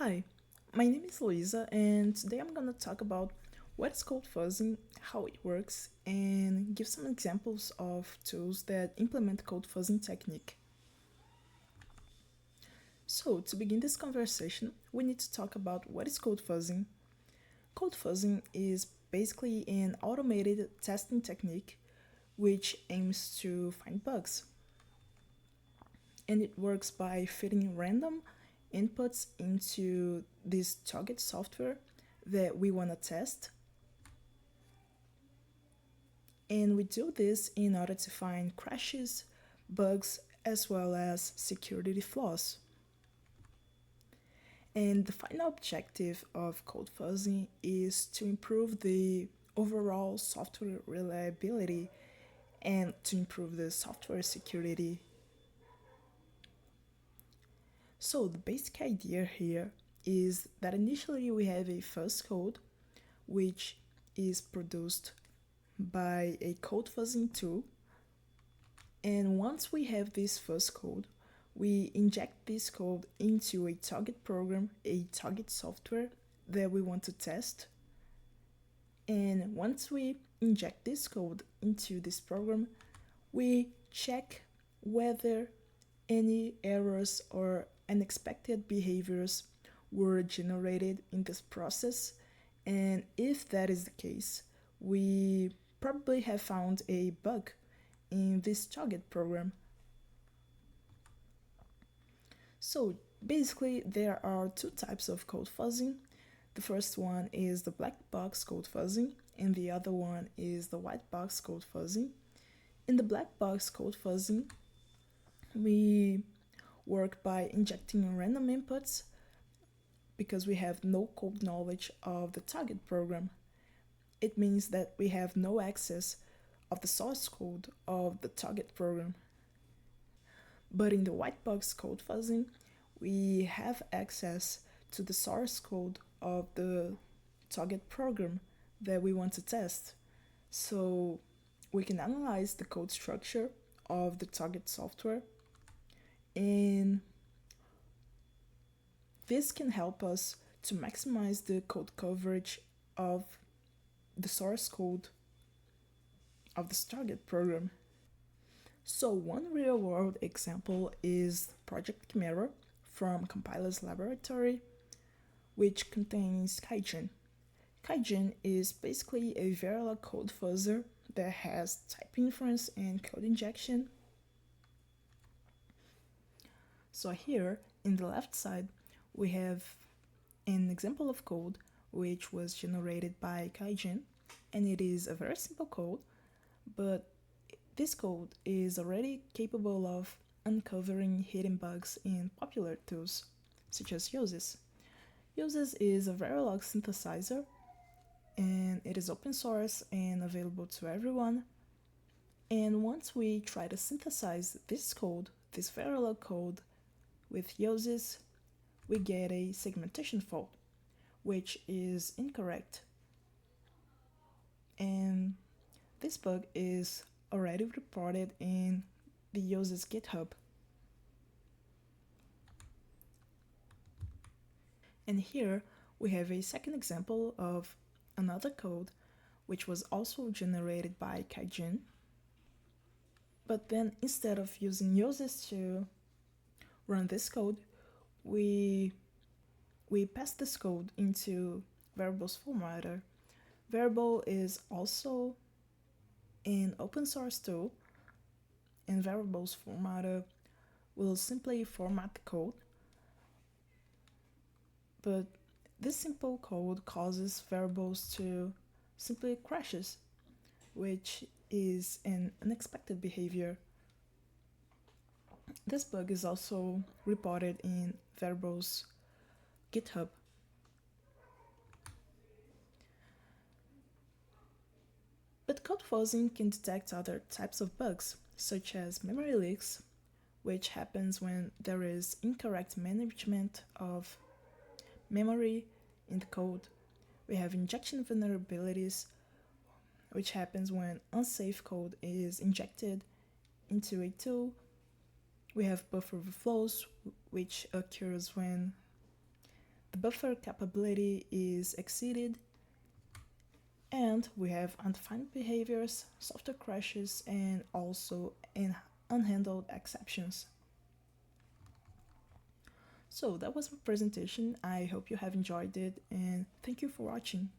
Hi, my name is Luisa, and today I'm going to talk about what is code fuzzing, how it works, and give some examples of tools that implement code fuzzing technique. So, to begin this conversation, we need to talk about what is code fuzzing. Code fuzzing is basically an automated testing technique which aims to find bugs. And it works by fitting random inputs into this target software that we want to test. And we do this in order to find crashes, bugs, as well as security flaws. And the final objective of code fuzzing is to improve the overall software reliability and to improve the software security. So the basic idea here is that initially we have a fuzz code which is produced by a code fuzzing tool, and once we have this fuzz code, we inject this code into a target program, a target software that we want to test. And once we inject this code into this program, we check whether any errors or unexpected behaviors were generated in this process. And if that is the case, we probably have found a bug in this target program. So basically, there are two types of code fuzzing. The first one is the black box code fuzzing, and the other one is the white box code fuzzing. In the black box code fuzzing, we work by injecting random inputs because we have no code knowledge of the target program. It means that we have no access of the source code of the target program. But in the white box code fuzzing, we have access to the source code of the target program that we want to test. So we can analyze the code structure of the target software, and this can help us to maximize the code coverage of the source code of this target program. So one real world example is Project Chimera from Compiler's Laboratory, which contains Kaijin. Kaijin is basically a Verilog code fuzzer that has type inference and code injection. So here in the left side, we have an example of code which was generated by Kaijin, and it is a very simple code, but this code is already capable of uncovering hidden bugs in popular tools, such as Yosys. Yosys is a Verilog synthesizer, and it is open source and available to everyone. And once we try to synthesize this code, this Verilog code, with Yosys, we get a segmentation fault, which is incorrect. And this bug is already reported in the Yosys GitHub. And here we have a second example of another code which was also generated by Kaijin. But then instead of using Yosys to run this code, we pass this code into variables formatter. Variable is also an open source tool, and variables formatter will simply format the code. But this simple code causes variables to simply crashes, which is an unexpected behavior. This bug is also reported in variables GitHub. But code fuzzing can detect other types of bugs, such as memory leaks, which happens when there is incorrect management of memory in the code. We have injection vulnerabilities, which happens when unsafe code is injected into a tool. We have buffer overflows, which occurs when the buffer capability is exceeded, and we have undefined behaviors, software crashes, and also unhandled exceptions. So that was my presentation. I hope you have enjoyed it, and thank you for watching.